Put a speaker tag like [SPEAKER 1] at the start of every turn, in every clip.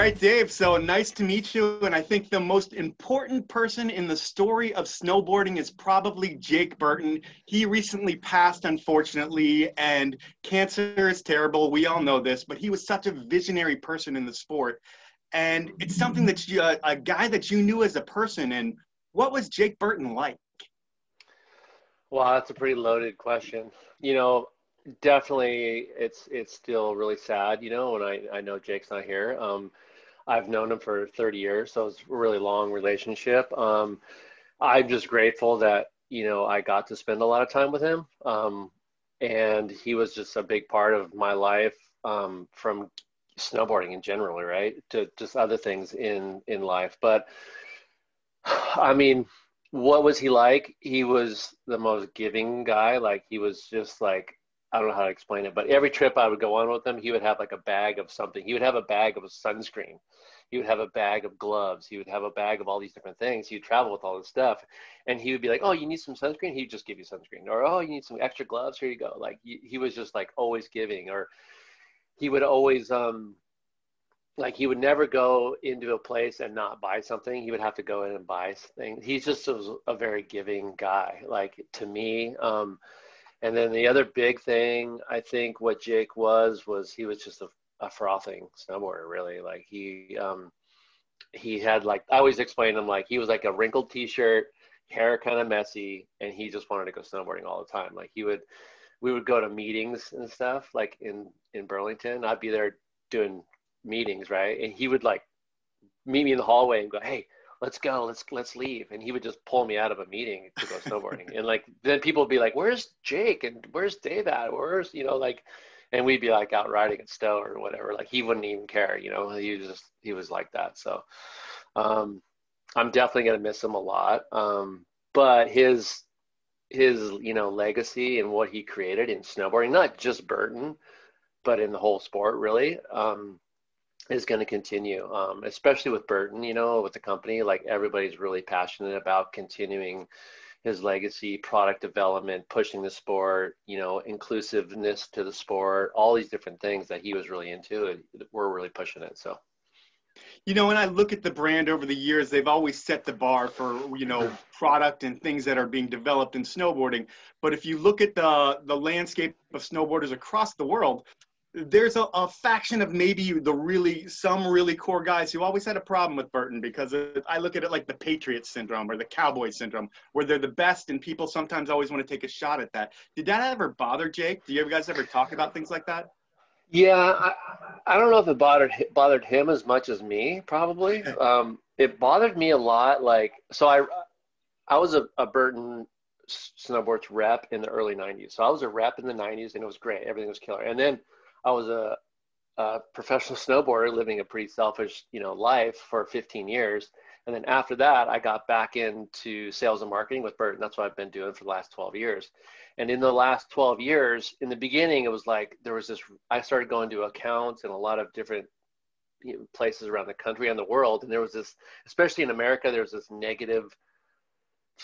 [SPEAKER 1] right, Dave. So nice to meet you. And I think the most important person in the story of snowboarding is probably Jake Burton. He recently passed, unfortunately, and cancer is terrible. We all know this, but he was such a visionary person in the sport. And it's something that you, a guy that you knew as a person. And what was Jake Burton like?
[SPEAKER 2] Wow, that's a pretty loaded question. You know, definitely it's still really sad, when I know Jake's not here. I've known him for 30 years, so it's a really long relationship. I'm just grateful that, I got to spend a lot of time with him. And he was just a big part of my life, from snowboarding in general, right? To just other things in life. But I mean, what was he like? He was the most giving guy. Like he was just like, I don't know how to explain it, but every trip I would go on with him, he would have like a bag of something. He would have a bag of sunscreen. He would have a bag of gloves. He would have a bag of all these different things. He'd travel with all this stuff. And he would be like, oh, you need some sunscreen? He'd just give you sunscreen. Or, oh, you need some extra gloves? Here you go. Like he was just like always giving. Or he would always, like he would never go into a place and not buy something. He would have to go in and buy things. He's just a very giving guy, like to me. And then the other big thing, I think what Jake was he was just a frothing snowboarder, really. Like he had like, I always explain him like he was like a wrinkled t-shirt, hair kind of messy, and he just wanted to go snowboarding all the time. Like we would go to meetings and stuff like in Burlington. I'd be there doing meetings, right? And he would like meet me in the hallway and go, hey, let's go, let's leave. And he would just pull me out of a meeting to go snowboarding. And like then people would be like, where's Jake and where's Dave at? Where's, like, and we'd be like out riding at Stowe or whatever. Like he wouldn't even care, he was like that. So I'm definitely gonna miss him a lot. But his legacy and what he created in snowboarding, not just Burton, but in the whole sport really, is going to continue, especially with Burton, with the company. Like everybody's really passionate about continuing his legacy, product development, pushing the sport, inclusiveness to the sport, all these different things that he was really into, and we're really pushing it. So,
[SPEAKER 1] When I look at the brand over the years, they've always set the bar for, product and things that are being developed in snowboarding. But if you look at the landscape of snowboarders across the world, there's a faction of maybe some really core guys who always had a problem with Burton, because I look at it like the Patriot Syndrome or the Cowboy Syndrome, where they're the best and people sometimes always want to take a shot at that. Did that ever bother Jake? Do you guys ever talk about things like that?
[SPEAKER 2] Yeah, I don't know if it bothered him as much as me, probably. It bothered me a lot. Like, so I was a Burton snowboards rep in the early 90s. So I was a rep in the 90s and it was great. Everything was killer. And then I was a professional snowboarder living a pretty selfish, life for 15 years. And then after that, I got back into sales and marketing with Burton. That's what I've been doing for the last 12 years. And in the last 12 years, in the beginning, it was like I started going to accounts in a lot of different places around the country and the world. And there was this, especially in America, there was this negative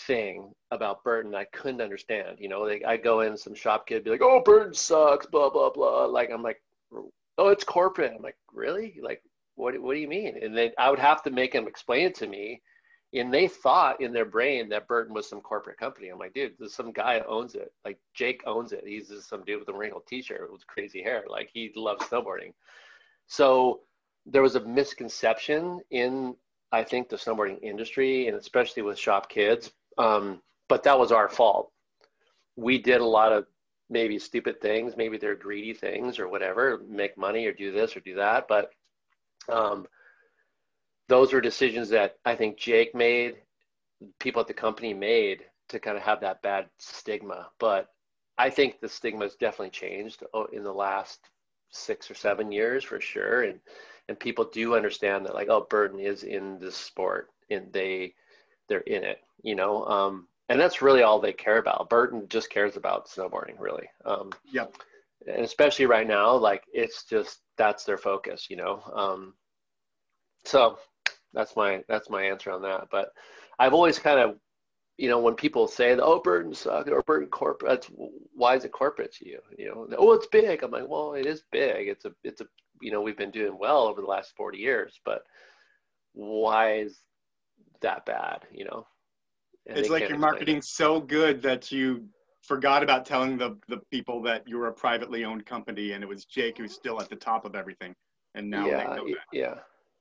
[SPEAKER 2] thing about Burton I couldn't understand. I go in, some shop kid be like, oh, Burton sucks, blah blah blah. Like I'm like, oh, it's corporate. I'm like, really? Like what do you mean? And then I would have to make them explain it to me, and they thought in their brain that Burton was some corporate company. I'm like, dude, there's some guy who owns it. Like Jake owns it. He's just some dude with a wrinkled t-shirt with crazy hair. Like he loves snowboarding. So there was a misconception in, I think, the snowboarding industry, and especially with shop kids. But that was our fault. We did a lot of maybe stupid things. Maybe they're greedy things or whatever, make money or do this or do that. But those were decisions that I think Jake made, people at the company made, to kind of have that bad stigma. But I think the stigma has definitely changed in the last 6 or 7 years for sure. And people do understand that, like, oh, Burton is in this sport and they're in it, and that's really all they care about. Burton just cares about snowboarding, really.
[SPEAKER 1] Yep.
[SPEAKER 2] And especially right now, like it's just, that's their focus, so that's my answer on that. But I've always kind of, when people say that, oh, Burton sucks or Burton corporate, why is it corporate to you? Oh, it's big. I'm like, well, it is big. It's a you know, we've been doing well over the last 40 years, but why is that bad, you know? And
[SPEAKER 1] It's
[SPEAKER 2] they
[SPEAKER 1] like
[SPEAKER 2] can't
[SPEAKER 1] your
[SPEAKER 2] explain it.
[SPEAKER 1] marketing's so good that you forgot about telling the people that you were a privately owned company and it was Jake who's still at the top of everything. And now they
[SPEAKER 2] Yeah,
[SPEAKER 1] know that.
[SPEAKER 2] yeah,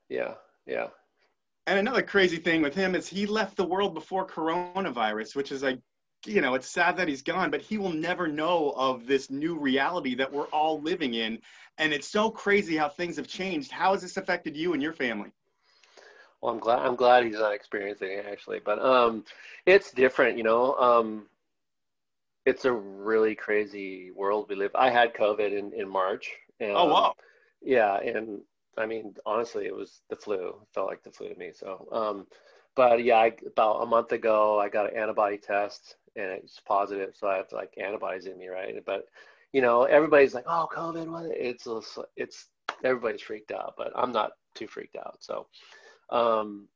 [SPEAKER 2] yeah, yeah.
[SPEAKER 1] And another crazy thing with him is he left the world before coronavirus, which is like, you know, it's sad that he's gone, but he will never know of this new reality that we're all living in. And it's so crazy how things have changed. How has this affected you and your family?
[SPEAKER 2] Well, I'm glad he's not experiencing it actually, but it's different, you know. It's a really crazy world we live. I had COVID in March.
[SPEAKER 1] Oh, wow.
[SPEAKER 2] Yeah, and I mean, honestly, it was the flu. It felt like the flu to me. So, but yeah, about a month ago, I got an antibody test and it's positive. So I have like antibodies in me, right? But you know, everybody's like, "Oh, COVID, what?" It's everybody's freaked out, but I'm not too freaked out. So, um,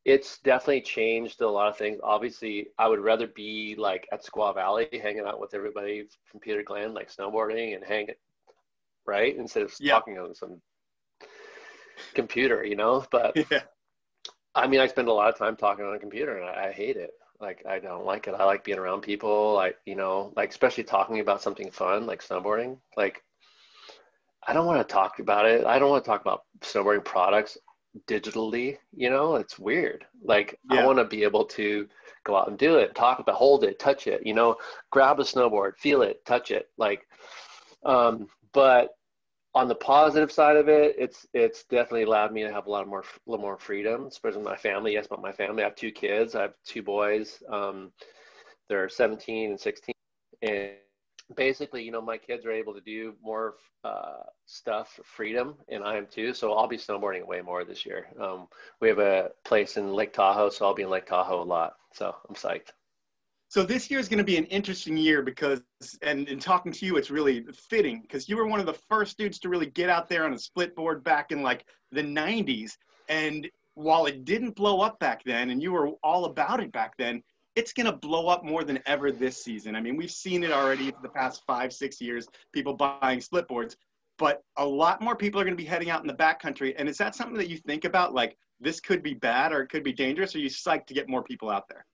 [SPEAKER 2] it's definitely changed a lot of things. Obviously, I would rather be like at Squaw Valley, hanging out with everybody from Peter Glen, like snowboarding and hanging, right? Instead of
[SPEAKER 1] Yeah.
[SPEAKER 2] talking on some computer, you know. But
[SPEAKER 1] Yeah.
[SPEAKER 2] I mean, I spend a lot of time talking on a computer, and I hate it. Like, I don't like it. I like being around people, like, you know, like especially talking about something fun, like snowboarding. Like, I don't want to talk about it. I don't want to talk about snowboarding products digitally, you know, it's weird. Like, I
[SPEAKER 1] Yeah.
[SPEAKER 2] want to be able to go out and do it, talk about, hold it, touch it, you know, grab a snowboard, feel it, touch it. Like, but on the positive side of it, it's definitely allowed me to have a little more freedom, especially with my family. Yes, but my family, I have two kids. I have two boys. They're 17 and 16, and basically, you know, my kids are able to do more stuff for freedom, and I am too. So I'll be snowboarding way more this year. We have a place in Lake Tahoe, so I'll be in Lake Tahoe a lot. So I'm psyched.
[SPEAKER 1] So this year is going to be an interesting year because, and in talking to you, it's really fitting because you were one of the first dudes to really get out there on a split board back in like the 90s. And while it didn't blow up back then, and you were all about it back then, it's going to blow up more than ever this season. I mean, we've seen it already for the past 5, 6 years, people buying split boards, but a lot more people are going to be heading out in the backcountry. And is that something that you think about? Like, this could be bad or it could be dangerous, or are you psyched to get more people out there?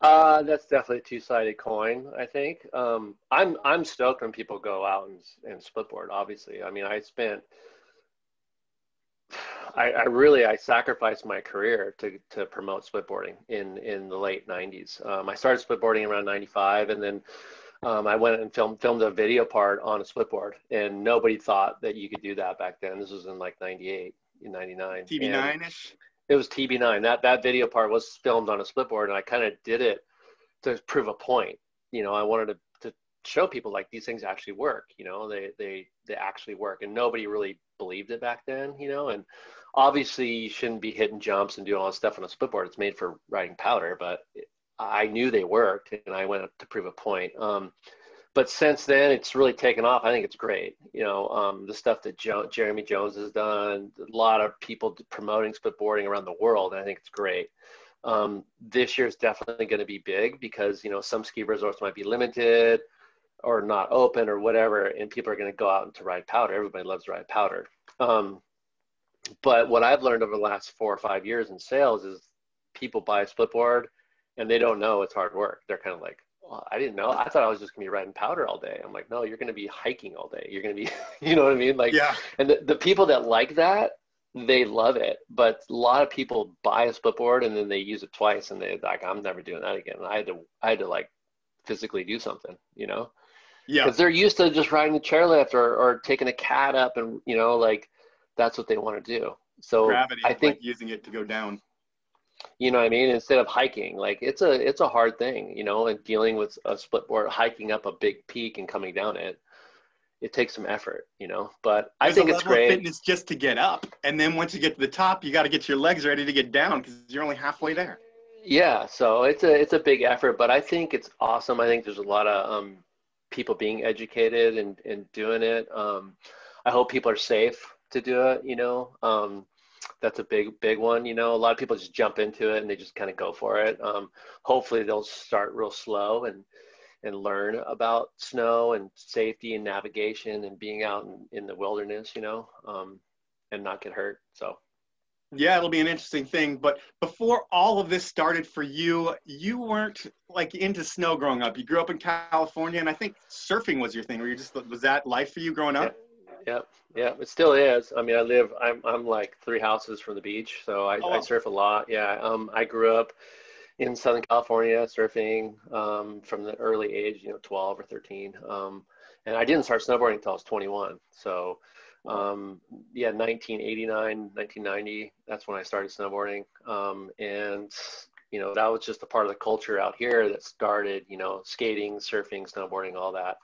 [SPEAKER 2] That's definitely a two-sided coin, I think. I'm stoked when people go out and splitboard, obviously. I mean, I sacrificed my career to promote splitboarding in the late 90s. I started splitboarding around 95, and then I went and filmed a video part on a splitboard, and nobody thought that you could do that back then. This was in like 98, in 99. And
[SPEAKER 1] TV9-ish?
[SPEAKER 2] it was TB9. That video part was filmed on a splitboard, and I kind of did it to prove a point. You know, I wanted to show people like these things actually work. You know, they actually work, and nobody really believed it back then. You know, and obviously you shouldn't be hitting jumps and doing all this stuff on a splitboard. It's made for riding powder, but I knew they worked, and I went up to prove a point. But since then, it's really taken off. I think it's great. You know, the stuff that Jeremy Jones has done, a lot of people promoting splitboarding around the world. And I think it's great. This year is definitely going to be big because, you know, some ski resorts might be limited or not open or whatever, and people are going to go out to ride powder. Everybody loves to ride powder. But what I've learned over the last 4 or 5 years in sales is people buy a splitboard and they don't know it's hard work. They're kind of like, well, I didn't know. I thought I was just gonna be riding powder all day. I'm like, no, you're gonna be hiking all day. You're gonna be, you know what I mean? Like,
[SPEAKER 1] Yeah.
[SPEAKER 2] and the people that like that, they love it. But a lot of people buy a splitboard and then they use it twice and they're like, I'm never doing that again. And I had to like physically do something, you know,
[SPEAKER 1] Yeah.
[SPEAKER 2] because they're used to just riding the chairlift or taking a cat up and, you know, like that's what they want to do. So I
[SPEAKER 1] Gravity, like
[SPEAKER 2] think,
[SPEAKER 1] using it to go down.
[SPEAKER 2] you know what I mean? Instead of hiking, like it's a hard thing, you know, and dealing with a split board, hiking up a big peak and coming down it, it takes some effort, you know, but I
[SPEAKER 1] There's a
[SPEAKER 2] think it's
[SPEAKER 1] level of
[SPEAKER 2] great.
[SPEAKER 1] fitness just to get up. And then once you get to the top, you got to get your legs ready to get down because you're only halfway there.
[SPEAKER 2] Yeah. So it's a big effort, but I think it's awesome. I think there's a lot of people being educated and doing it. I hope people are safe to do it, you know. That's a big one, you know. A lot of people just jump into it and they just kind of go for it. Hopefully they'll start real slow and learn about snow and safety and navigation and being out in the wilderness, you know, and not get hurt. So.
[SPEAKER 1] Yeah, it'll be an interesting thing. But before all of this started for you, you weren't like into snow growing up. You grew up in California, and I think surfing was your thing. Were you just, was that life for you growing up?
[SPEAKER 2] Yeah, it still is. I mean, I'm like 3 houses from the beach, so
[SPEAKER 1] Oh,
[SPEAKER 2] I
[SPEAKER 1] wow.
[SPEAKER 2] surf a lot. Yeah, I grew up in Southern California surfing from the early age, 12 or 13. And I didn't start snowboarding until I was 21. So,
[SPEAKER 1] Wow.
[SPEAKER 2] yeah, 1989, 1990, that's when I started snowboarding. And, that was just a part of the culture out here that started, skating, surfing, snowboarding, all that.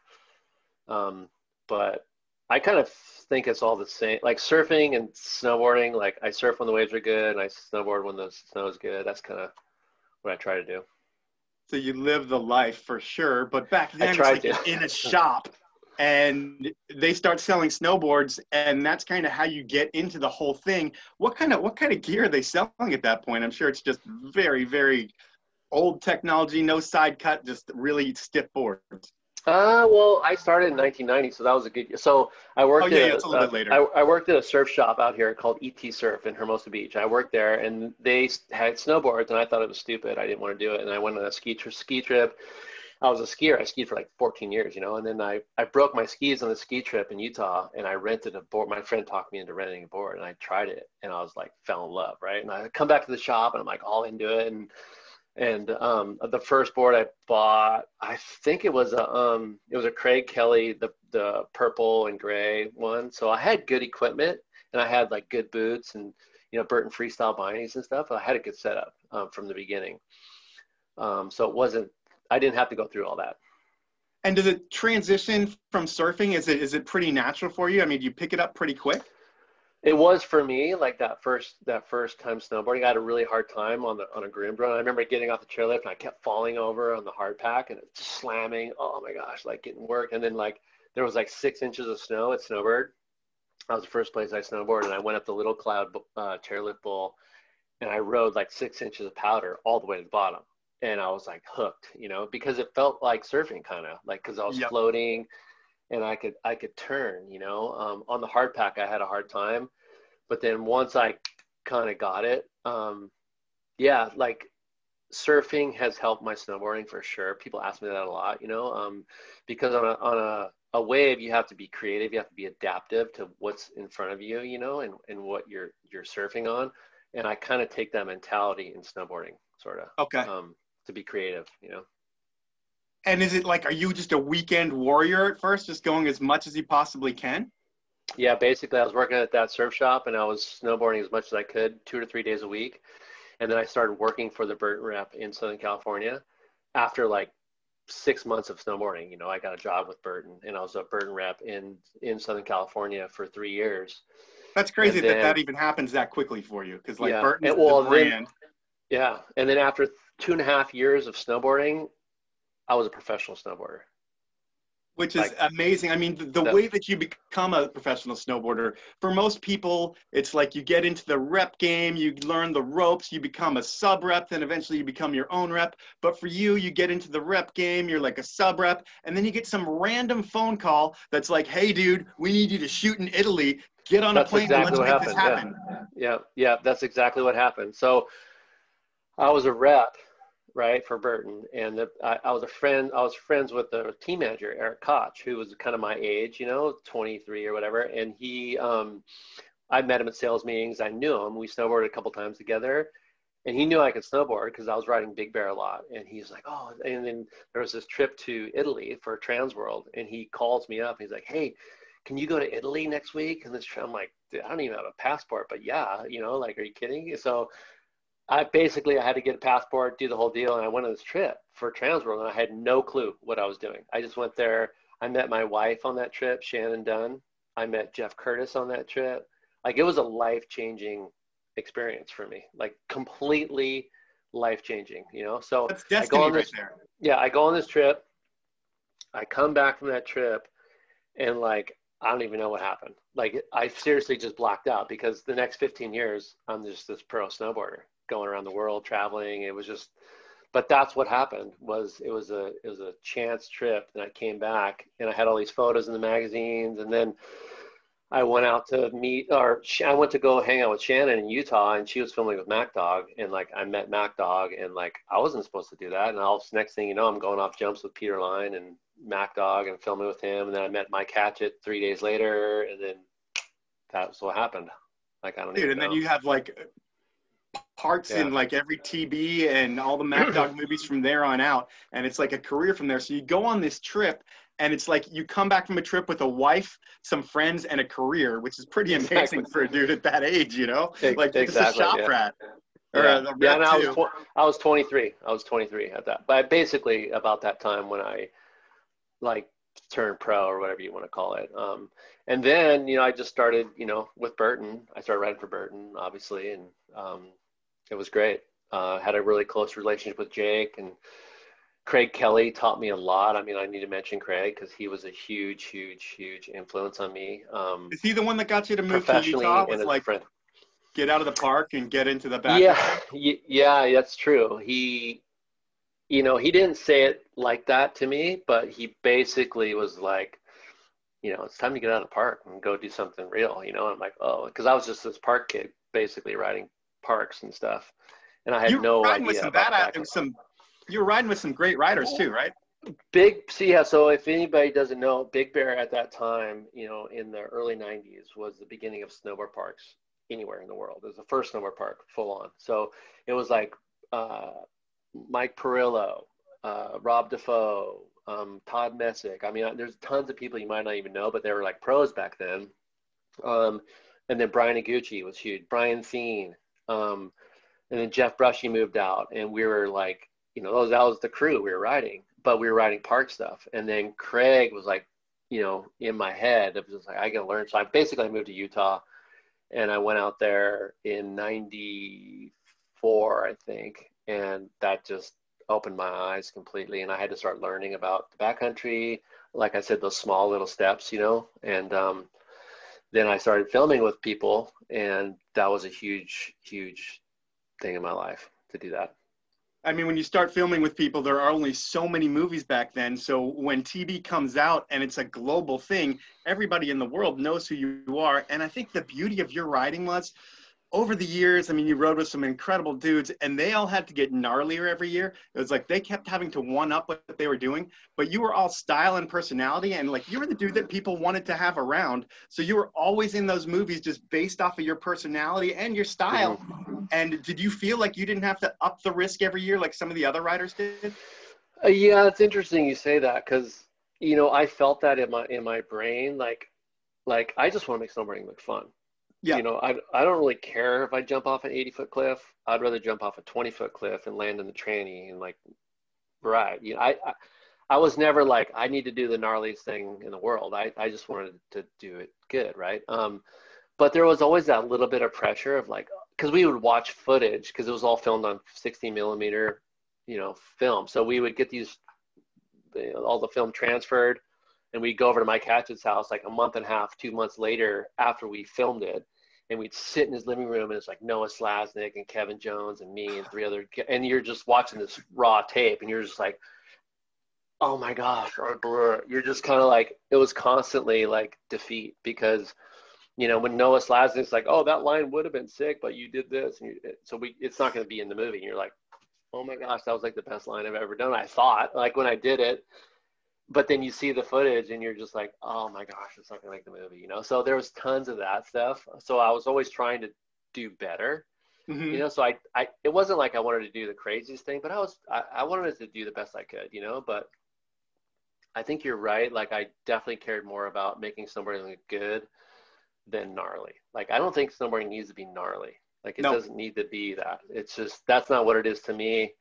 [SPEAKER 2] But I kind of think it's all the same. Like surfing and snowboarding, like I surf when the waves are good and I snowboard when the snow is good. That's kind of what I try to do.
[SPEAKER 1] So you live the life for sure. But back
[SPEAKER 2] I
[SPEAKER 1] then, it's
[SPEAKER 2] tried
[SPEAKER 1] like
[SPEAKER 2] to.
[SPEAKER 1] you're in a shop and they start selling snowboards, and that's kind of how you get into the whole thing. What kind of gear are they selling at that point? I'm sure it's just very, very old technology, no side cut, just really stiff boards.
[SPEAKER 2] Well, I started in 1990, so that was a good year. So I
[SPEAKER 1] Oh
[SPEAKER 2] worked
[SPEAKER 1] yeah,
[SPEAKER 2] at
[SPEAKER 1] yeah, it's a little bit later.
[SPEAKER 2] I worked at a surf shop out here called ET Surf in Hermosa Beach. I worked there, and they had snowboards, and I thought it was stupid. I didn't want to do it, and I went on a ski trip. I was a skier. I skied for like 14 years, and then I broke my skis on the ski trip in Utah, and I rented a board. My friend talked me into renting a board, and I tried it, and I was like, fell in love, right? And I come back to the shop, and I'm like all into it, and the first board I bought, I think it was a Craig Kelly, the purple and gray one. So I had good equipment, and I had like good boots and Burton freestyle bindings and stuff. I had a good setup from the beginning. So it wasn't, I didn't have to go through all that.
[SPEAKER 1] And does it transition from surfing? Is it pretty natural for you? I mean, do you pick it up pretty quick?
[SPEAKER 2] It was for me, like that first time snowboarding. I had a really hard time on a groom run. I remember getting off the chairlift and I kept falling over on the hard pack and it's slamming. Oh my gosh, like getting work. And then like there was like 6 inches of snow at Snowbird. That was the first place I snowboarded, and I went up the Little Cloud chairlift bowl, and I rode like 6 inches of powder all the way to the bottom. And I was like hooked, because it felt like surfing kind of like because I was
[SPEAKER 1] Yep.
[SPEAKER 2] floating and I could turn, on the hard pack. I had a hard time, but then once I kind of got it, yeah, like surfing has helped my snowboarding for sure. People ask me that a lot, because on a wave, you have to be creative. You have to be adaptive to what's in front of you, and what you're surfing on. And I kind of take that mentality in snowboarding, sort
[SPEAKER 1] Okay.
[SPEAKER 2] of, to be creative,
[SPEAKER 1] And is it like, are you just a weekend warrior at first, just going as much as you possibly can?
[SPEAKER 2] Yeah, basically I was working at that surf shop and I was snowboarding as much as I could 2 to 3 days a week. And then I started working for the Burton rep in Southern California after like 6 months of snowboarding. I got a job with Burton and I was a Burton rep in Southern California for 3 years.
[SPEAKER 1] That's
[SPEAKER 2] And
[SPEAKER 1] crazy that
[SPEAKER 2] then,
[SPEAKER 1] that even happens that quickly for you, because like
[SPEAKER 2] yeah,
[SPEAKER 1] Burton's
[SPEAKER 2] and
[SPEAKER 1] the
[SPEAKER 2] well, then,
[SPEAKER 1] brand,
[SPEAKER 2] yeah. And then after 2.5 years of snowboarding, I was a professional snowboarder.
[SPEAKER 1] which is
[SPEAKER 2] Like
[SPEAKER 1] amazing. I mean, the
[SPEAKER 2] the,
[SPEAKER 1] way that you become a professional snowboarder, for most people, it's like you get into the rep game, you learn the ropes, you become a sub rep, then eventually you become your own rep. But for you, you get into the rep game, you're like a sub rep, and then you get some random phone call that's like, hey, dude, we need you to shoot in Italy. Get on a
[SPEAKER 2] that's
[SPEAKER 1] plane and
[SPEAKER 2] exactly
[SPEAKER 1] let's
[SPEAKER 2] what
[SPEAKER 1] make this
[SPEAKER 2] happened. Yeah.
[SPEAKER 1] happen.
[SPEAKER 2] Yeah. That's exactly what happened. So I was a rep, right, for Burton, and I was a friend. I was friends with the team manager, Eric Koch, who was kind of my age, 23 or whatever. And I met him at sales meetings. I knew him. We snowboarded a couple times together, and he knew I could snowboard because I was riding Big Bear a lot. And he's like, oh, and then there was this trip to Italy for Transworld, and he calls me up. He's like, hey, can you go to Italy next week? And I'm like, I don't even have a passport, but yeah, like, are you kidding? So I had to get a passport, do the whole deal, and I went on this trip for Transworld, and I had no clue what I was doing. I just went there. I met my wife on that trip, Shannon Dunn. I met Jeff Curtis on that trip. Like, it was a life-changing experience for me, like completely life-changing, So
[SPEAKER 1] That's
[SPEAKER 2] I go
[SPEAKER 1] destiny
[SPEAKER 2] on
[SPEAKER 1] right
[SPEAKER 2] this,
[SPEAKER 1] there.
[SPEAKER 2] yeah, I go on this trip. I come back from that trip, and like, I don't even know what happened. Like, I seriously just blacked out because the next 15 years, I'm just this pro snowboarder going around the world traveling. It was just but that's what happened. It was a chance trip, and I came back and I had all these photos in the magazines, and then I went out to I went to go hang out with Shannon in Utah, and she was filming with Mac Dog, and like I met Mac Dog, and like I wasn't supposed to do that, and next thing you know, I'm going off jumps with Peter Line and Mac Dog and filming with him, and then I met Mike Hatchett 3 days later, and then that's what happened. Like I don't even know.
[SPEAKER 1] And then you have like parts in like every TB and all the Mac Dog movies from there on out, and it's like a career from there. So you go on this trip, and it's like you come back from a trip with a wife, some friends, and a career, which is pretty amazing for a dude at that age, you know? Like it's a shop rat.
[SPEAKER 2] And I was 23. I was 23 at that. But basically about that time when I like turned pro or whatever you want to call it. And then, you know, I just started, you know, with Burton. I started riding for Burton, obviously, and it was great. Had a really close relationship with Jake, and Craig Kelly taught me a lot. I mean, I need to mention Craig because he was a huge influence on me.
[SPEAKER 1] Is he the one that got you to move to Utah?
[SPEAKER 2] And like, friend.
[SPEAKER 1] Get out of the park and get into the backcountry?
[SPEAKER 2] Yeah, that's true. He, you know, he didn't say it like that to me, but he basically was like, you know, it's time to get out of the park and go do something real, you know? And I'm like, oh, because I was just this park kid, basically riding parks and stuff. And I had no idea about that.
[SPEAKER 1] You were riding with some great riders too, right?
[SPEAKER 2] So if anybody doesn't know, Big Bear at that time, you know, in the early 90s was the beginning of snowboard parks anywhere in the world. It was the first snowboard park full on. So it was like Mike Perillo, Rob Defoe, Todd Messick. I mean, there's tons of people you might not even know, but they were like pros back then. And then Brian Iguchi was huge. Brian Thien. And then Jeff Brushy moved out, and we were like, you know, that was the crew we were riding, but we were riding park stuff. And then Craig was like, you know, in my head, it was just like, I gotta learn. So I moved to Utah, and I went out there in 94, I think. And that just opened my eyes completely. And I had to start learning about the backcountry. Like I said, those small little steps, you know, and then I started filming with people, and that was a huge thing in my life to do that.
[SPEAKER 1] I mean, when you start filming with people, there are only so many movies back then. So when TV comes out and it's a global thing, everybody in the world knows who you are. And I think the beauty of your riding was, over the years, I mean, you rode with some incredible dudes, and they all had to get gnarlier every year. It was like they kept having to one up what they were doing, but you were all style and personality, and like you were the dude that people wanted to have around. So you were always in those movies just based off of your personality and your style. And did you feel like you didn't have to up the risk every year like some of the other riders did?
[SPEAKER 2] Yeah, it's interesting you say that, because, you know, I felt that in my brain, like I just want to make snowboarding look fun. Yeah. You know, I don't really care if I jump off an 80-foot cliff. I'd rather jump off a 20-foot cliff and land in the tranny and like ride. You know, I was never like, I need to do the gnarliest thing in the world. I just wanted to do it good, right? But there was always that little bit of pressure of like, because we would watch footage, because it was all filmed on 60 millimeter, you know, film. So we would get these, you know, all the film transferred, and we'd go over to Mike Hatchett's house like a month and a half, 2 months later after we filmed it. And we'd sit in his living room, and it's like Noah Slasnick and Kevin Jones and me and 3 other, and you're just watching this raw tape, and you're just like, oh my gosh, you're just kind of like, it was constantly like defeat, because, you know, when Noah Slasnick's like, oh, that line would have been sick, but you did this. And it's not going to be in the movie. And you're like, oh my gosh, that was like the best line I've ever done. I thought, like, when I did it. But then you see the footage and you're just like, oh my gosh, it's not gonna make the movie, you know? So there was tons of that stuff. So I was always trying to do better, you know? So it wasn't like I wanted to do the craziest thing, but I wanted to do the best I could, you know? But I think you're right. Like, I definitely cared more about making snowboarding look good than gnarly. Like, I don't think snowboarding needs to be gnarly. Like, it doesn't need to be that. It's just, that's not what it is to me.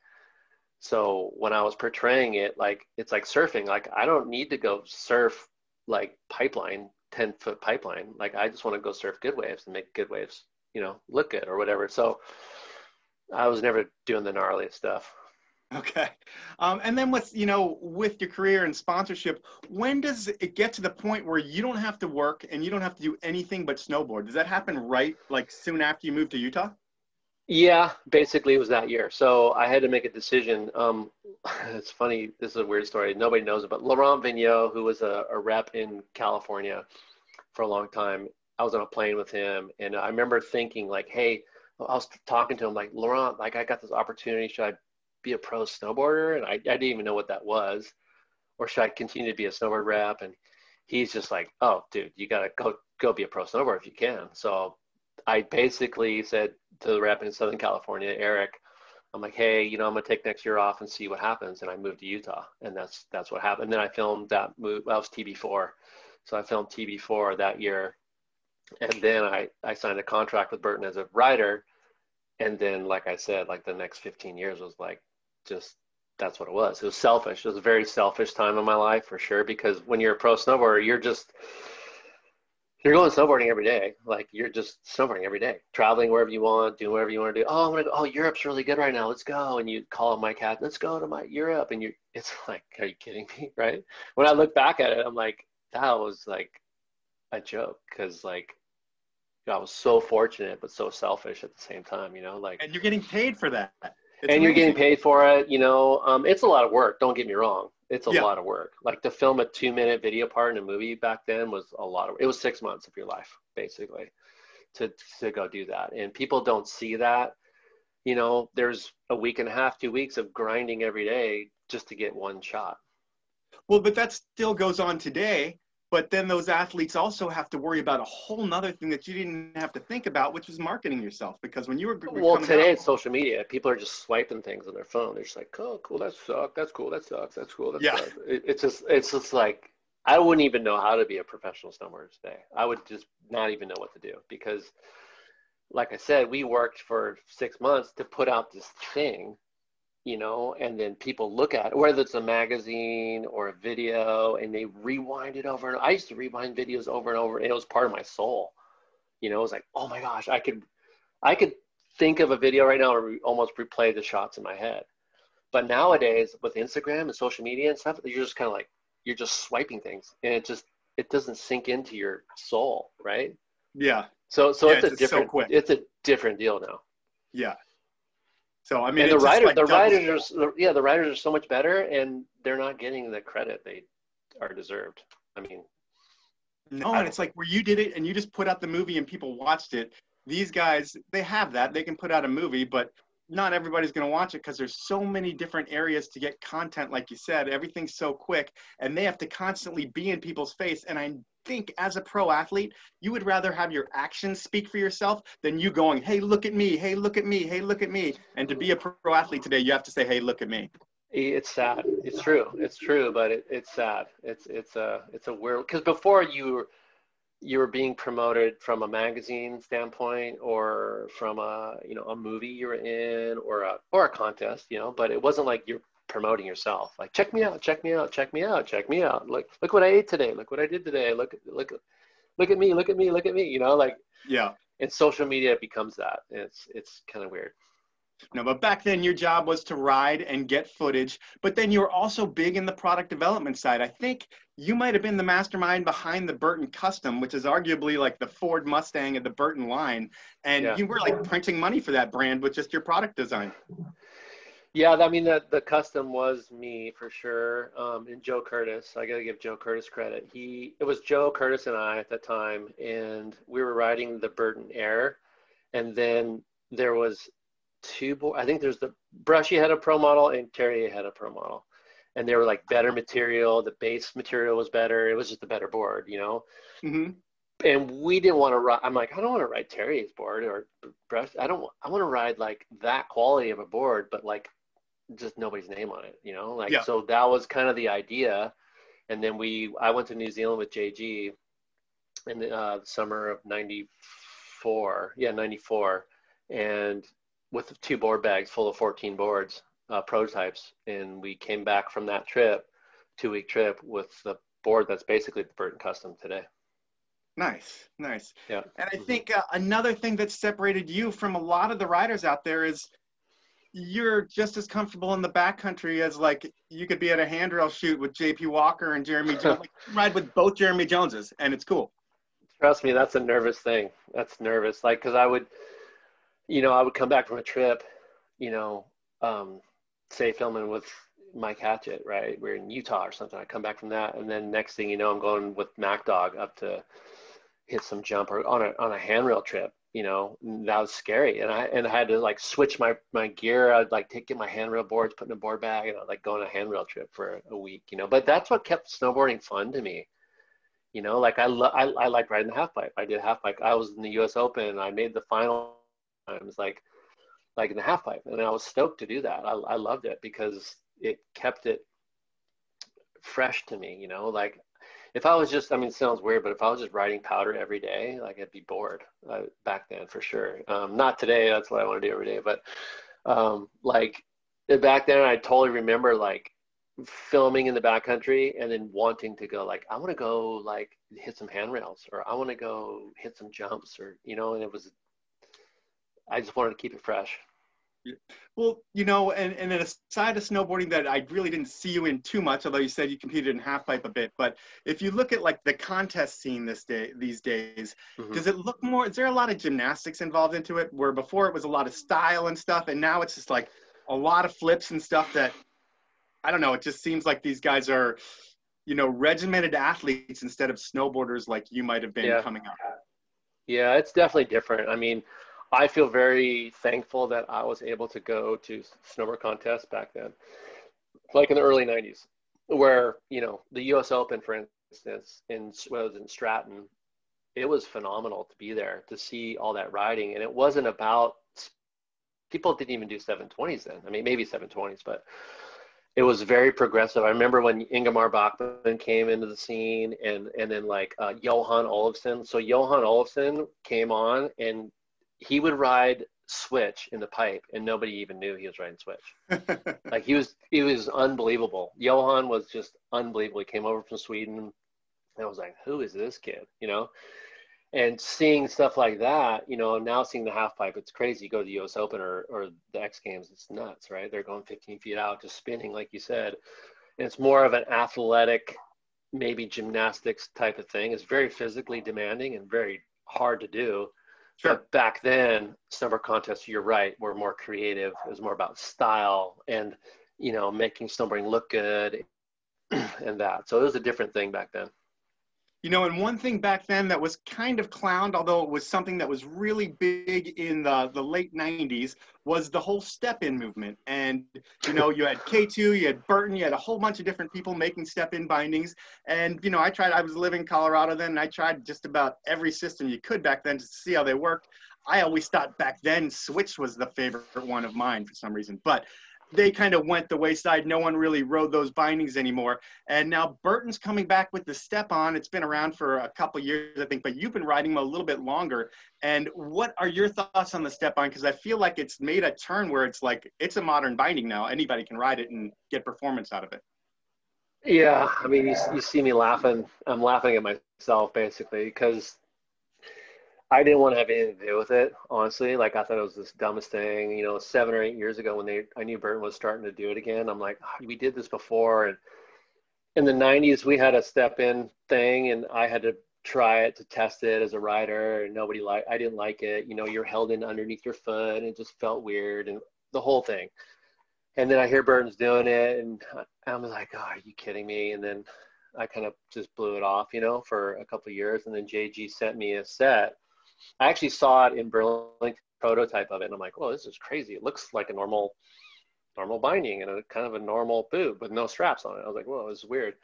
[SPEAKER 2] So when I was portraying it, like, it's like surfing. Like, I don't need to go surf like pipeline, 10-foot pipeline. Like, I just want to go surf good waves and make good waves, you know, look good or whatever. So I was never doing the gnarliest stuff.
[SPEAKER 1] Okay. And then with, you know, with your career and sponsorship, when does it get to the point where you don't have to work and you don't have to do anything but snowboard? Does that happen right, like, soon after you move to Utah?
[SPEAKER 2] Yeah, basically it was that year. So I had to make a decision. It's funny. This is a weird story. Nobody knows it, but Laurent Vigneault, who was a rep in California for a long time, I was on a plane with him, and I remember thinking like, hey, I was talking to him like, Laurent, like I got this opportunity. Should I be a pro snowboarder? And I didn't even know what that was, or should I continue to be a snowboard rep? And he's just like, oh, dude, you gotta go be a pro snowboarder if you can. So I basically said to the rep in Southern California, Eric, I'm like, hey, you know, I'm gonna take next year off and see what happens. And I moved to Utah, and that's what happened. And then I filmed that move. That was TB4, so I filmed TB4 that year, and then I signed a contract with Burton as a writer. And then, like I said, like the next 15 years was like just that's what it was. It was selfish. It was a very selfish time in my life for sure, because when you're a pro snowboarder, you're going snowboarding every day. Like you're just snowboarding every day, traveling wherever you want, doing whatever you want to do. Oh, I'm gonna go. Oh, Europe's really good right now. Let's go. And you call up my cat. Let's go to my Europe. And it's like, are you kidding me? Right? When I look back at it, I'm like, that was like a joke, because like I was so fortunate, but so selfish at the same time. You know, like.
[SPEAKER 1] And you're getting paid for that. It's
[SPEAKER 2] And
[SPEAKER 1] amazing.
[SPEAKER 2] you're getting paid for it. You know, it's a lot of work. Don't get me wrong. It's a
[SPEAKER 1] Yeah.
[SPEAKER 2] lot of work. Like to film a 2-minute video part in a movie back then was a lot of, it was 6 months of your life, basically, to go do that. And people don't see that. You know, there's a week and a half, 2 weeks of grinding every day just to get one shot.
[SPEAKER 1] Well, but that still goes on today. But then those athletes also have to worry about a whole nother thing that you didn't have to think about, which is marketing yourself. Because when you were
[SPEAKER 2] Well,
[SPEAKER 1] coming
[SPEAKER 2] today
[SPEAKER 1] out,
[SPEAKER 2] it's social media. People are just swiping things on their phone. They're just like, oh, cool, that sucks. That's cool. That sucks. That's cool. That
[SPEAKER 1] yeah,
[SPEAKER 2] sucks. It's just like, I wouldn't even know how to be a professional snowboarder today. I would just not even know what to do, because like I said, we worked for 6 months to put out this thing, you know, and then people look at it, whether it's a magazine or a video, and they rewind it over. And I used to rewind videos over and over, and it was part of my soul. You know, it was like, oh my gosh, I could think of a video right now and almost replay the shots in my head. But nowadays with Instagram and social media and stuff, you're just kind of like, you're just swiping things, and it doesn't sink into your soul, right?
[SPEAKER 1] yeah,
[SPEAKER 2] So
[SPEAKER 1] yeah.
[SPEAKER 2] it's a
[SPEAKER 1] It's just so
[SPEAKER 2] different,
[SPEAKER 1] quick.
[SPEAKER 2] it's a different deal now.
[SPEAKER 1] Yeah. So I mean,
[SPEAKER 2] And
[SPEAKER 1] it's just like
[SPEAKER 2] the
[SPEAKER 1] double.
[SPEAKER 2] writers are, yeah, the writers are so much better, and they're not getting the credit they are deserved. I mean,
[SPEAKER 1] No,
[SPEAKER 2] I
[SPEAKER 1] and
[SPEAKER 2] don't
[SPEAKER 1] it's
[SPEAKER 2] think.
[SPEAKER 1] like where you did it and you just put out the movie and people watched it. These guys, they have that. They can put out a movie, but not everybody's going to watch it because there's so many different areas to get content. Like you said, everything's so quick and they have to constantly be in people's face. And I think as a pro athlete, you would rather have your actions speak for yourself than you going, hey, look at me. Hey, look at me. Hey, look at me. And to be a pro athlete today, you have to say, hey, look at me.
[SPEAKER 2] It's sad. It's true. It's true, but it's sad. It's a weird, because before you were being promoted from a magazine standpoint, or from a, you know, a movie you were in, or a contest, you know, but it wasn't like you're promoting yourself. Like, check me out, check me out, check me out, check me out. Look what I ate today. Look what I did today. Look at me, look at me, look at me, you know, like,
[SPEAKER 1] Yeah.
[SPEAKER 2] and social media becomes that. And it's kind of weird.
[SPEAKER 1] No, but back then your job was to ride and get footage, but then you were also big in the product development side. I think you might have been the mastermind behind the Burton Custom, which is arguably like the Ford Mustang of the Burton line. And
[SPEAKER 2] Yeah.
[SPEAKER 1] you were like printing money for that brand with just your product design.
[SPEAKER 2] Yeah, I mean, the custom was me for sure. And Joe Curtis, I got to give Joe Curtis credit. It was Joe Curtis and I at the time, and we were riding the Burton Air. And then there was I think there's the Brushy had a pro model and Terrier had a pro model. And they were like better material. The base material was better. It was just a better board, you know?
[SPEAKER 1] Mm-hmm.
[SPEAKER 2] And we didn't want to ride. I'm like, I don't want to ride Terrier's board or Brush. I want to ride like that quality of a board, but like just nobody's name on it, you know? Like,
[SPEAKER 1] Yeah.
[SPEAKER 2] so that was kind of the idea. And then I went to New Zealand with JG in the summer of 94. Yeah, 94. And with 2 board bags full of 14 boards, prototypes. And we came back from that trip, 2-week trip, with the board that's basically the Burton Custom today.
[SPEAKER 1] Nice, nice.
[SPEAKER 2] Yeah.
[SPEAKER 1] And I think another thing that separated you from a lot of the riders out there is you're just as comfortable in the backcountry as like you could be at a handrail shoot with JP Walker and Jeremy Jones. Like, you ride with both Jeremy Joneses, and it's cool.
[SPEAKER 2] Trust me, that's a nervous thing. That's nervous. Like, because you know, I would come back from a trip, you know, say filming with Mike Hatchett, right? We're in Utah or something. I come back from that, and then next thing you know, I'm going with Mac Dog up to hit some jump or on a handrail trip. You know, that was scary, and I had to like switch my gear. I'd like get my handrail boards, put in a board bag, and I'd like go on a handrail trip for a week. You know, but that's what kept snowboarding fun to me. You know, like I like riding the half pipe. I did half pipe. I was in the U.S. Open, and I made the final times like in the half pipe, and I was stoked to do that. I loved it because it kept it fresh to me. You know, like if I was just, I mean, it sounds weird, but if I was just riding powder every day, like I'd be bored back then for sure. Not today. That's what I want to do every day. But like back then, I totally remember like filming in the backcountry and then wanting to go like, I want to go like hit some handrails, or I want to go hit some jumps, or, you know, and I just wanted to keep it fresh.
[SPEAKER 1] Well, you know, and then aside of snowboarding that I really didn't see you in too much, although you said you competed in half pipe a bit, but if you look at like the contest scene these days, does it look more, is there a lot of gymnastics involved into it, where before it was a lot of style and stuff, and now it's just like a lot of flips and stuff that, I don't know, it just seems like these guys are, you know, regimented athletes instead of snowboarders like you might have been coming up?
[SPEAKER 2] Yeah, it's definitely different. I mean, I feel very thankful that I was able to go to snowboard contests back then, like in the early 90s, where, you know, the US Open, for instance, was in Stratton. It was phenomenal to be there, to see all that riding. And it wasn't about, people didn't even do 720s then. I mean, maybe 720s, but it was very progressive. I remember when Ingemar Bachmann came into the scene, and then like Johan Olofsson. So Johan Olofsson came on, and he would ride switch in the pipe, and nobody even knew he was riding switch. Like he was unbelievable. Johan was just unbelievable. He came over from Sweden, and I was like, who is this kid? You know, and seeing stuff like that, you know, now seeing the half pipe, it's crazy. You go to the US Open or the X Games, it's nuts, right? They're going 15 feet out, just spinning, like you said. And it's more of an athletic, maybe gymnastics type of thing. It's very physically demanding and very hard to do. Sure. But back then, snowboard contests, you're right, were more creative. It was more about style and, you know, making snowboarding look good and that. So it was a different thing back then.
[SPEAKER 1] You know, and one thing back then that was kind of clowned, although it was something that was really big in the late 90s, was the whole step-in movement. And, you know, you had K2, you had Burton, you had a whole bunch of different people making step-in bindings. And, you know, I was living in Colorado then, and I tried just about every system you could back then to see how they worked. I always thought back then Switch was the favorite one of mine for some reason. But they kind of went the wayside. No one really rode those bindings anymore. And now Burton's coming back with the StepOn. It's been around for a couple years, I think, but you've been riding them a little bit longer. And what are your thoughts on the StepOn? Because I feel like it's made a turn where it's like, it's a modern binding now. Anybody can ride it and get performance out of it.
[SPEAKER 2] Yeah, I mean, you see me laughing. I'm laughing at myself, basically, because I didn't want to have anything to do with it, honestly. Like, I thought it was the dumbest thing, you know, 7 or 8 years ago when I knew Burton was starting to do it again. I'm like, oh, we did this before. And in the 90s, we had a step-in thing, and I had to try it to test it as a rider, and I didn't like it. You know, you're held in underneath your foot, and it just felt weird, and the whole thing. And then I hear Burton's doing it, and I'm like, oh, are you kidding me? And then I kind of just blew it off, you know, for a couple of years. And then JG sent me a set. I actually saw it in Burlington, prototype of it, and I'm like, "Oh, this is crazy. It looks like a normal binding and a kind of a normal boot with no straps on it." I was like, "Whoa, this is weird."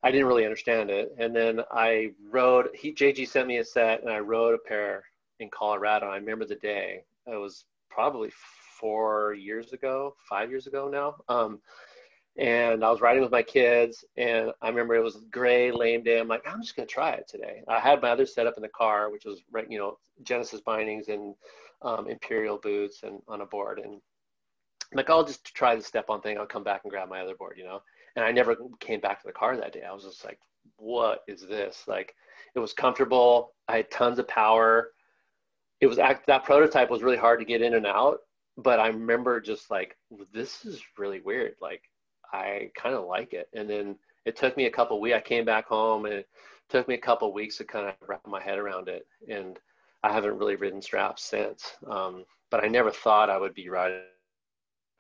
[SPEAKER 2] I didn't really understand it. And then JG sent me a set, and I rode a pair in Colorado. I remember the day. It was probably 5 years ago now. And I was riding with my kids, and I remember it was a gray, lame day. I'm like, I'm just going to try it today. I had my other setup in the car, which was, you know, Genesis bindings and Imperial boots and on a board. And I'm like, I'll just try the StepOn thing. I'll come back and grab my other board, you know. And I never came back to the car that day. I was just like, what is this? Like, it was comfortable. I had tons of power. That prototype was really hard to get in and out. But I remember just like, this is really weird. Like, I kind of like it. And then it took me a couple of weeks. I came back home, and it took me a couple of weeks to kind of wrap my head around it. And I haven't really ridden straps since. But I never thought I would be riding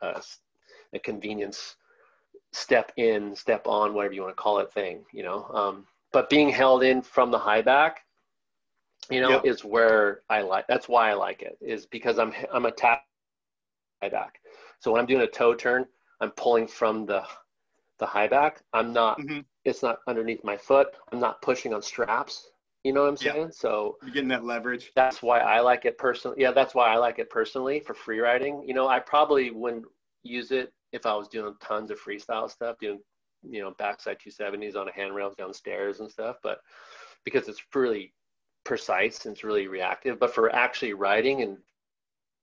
[SPEAKER 2] a convenience step in, step on, whatever you want to call it thing, you know. But being held in from the high back, you know,
[SPEAKER 1] Yep.
[SPEAKER 2] is where that's why I like it, is because I'm attached high back. So when I'm doing a toe turn, I'm pulling from the high back. I'm not,
[SPEAKER 1] Mm-hmm.
[SPEAKER 2] it's not underneath my foot. I'm not pushing on straps. You know what I'm
[SPEAKER 1] Yeah.
[SPEAKER 2] saying? So
[SPEAKER 1] You're getting that leverage.
[SPEAKER 2] that's why I like it personally. Yeah, that's why I like it personally for free riding. You know, I probably wouldn't use it if I was doing tons of freestyle stuff, doing, you know, backside 270s on a handrail downstairs and stuff, but because it's really precise and it's really reactive. But for actually riding, and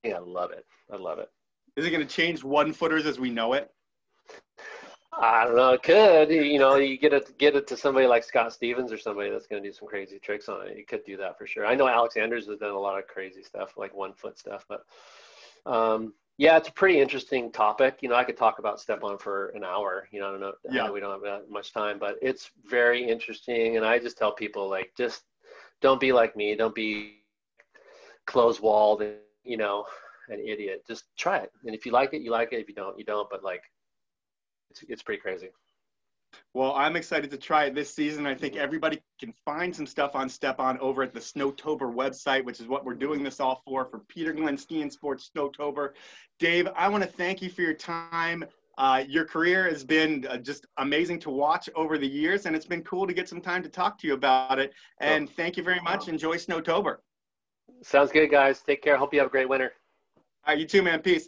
[SPEAKER 2] yeah, I love it. I love it.
[SPEAKER 1] Is it going to change 1-footers as we know it?
[SPEAKER 2] I don't know. It could. You know, you get it to somebody like Scott Stevens or somebody that's going to do some crazy tricks on it. You could do that for sure. I know Alex Andrews has done a lot of crazy stuff, like 1-foot stuff. But yeah, it's a pretty interesting topic. You know, I could talk about StepOn for an hour. You know, I don't know.
[SPEAKER 1] Yeah.
[SPEAKER 2] We don't have that much time, but it's very interesting. And I just tell people, like, just don't be like me. Don't be closed-walled and, you know, an idiot. Just try it. And if you like it, you like it. If you don't, you don't. But like, it's pretty crazy.
[SPEAKER 1] Well, I'm excited to try it this season. I think everybody can find some stuff on StepOn over at the Snowtober website, which is what we're doing this all for Peter Glenn Ski and Sports Snowtober. Dave, I want to thank you for your time. Your career has been just amazing to watch over the years, and it's been cool to get some time to talk to you about it. And thank you very much. Enjoy Snowtober.
[SPEAKER 2] Sounds good, guys. Take care. Hope you have a great winter.
[SPEAKER 1] All right, you too, man. Peace.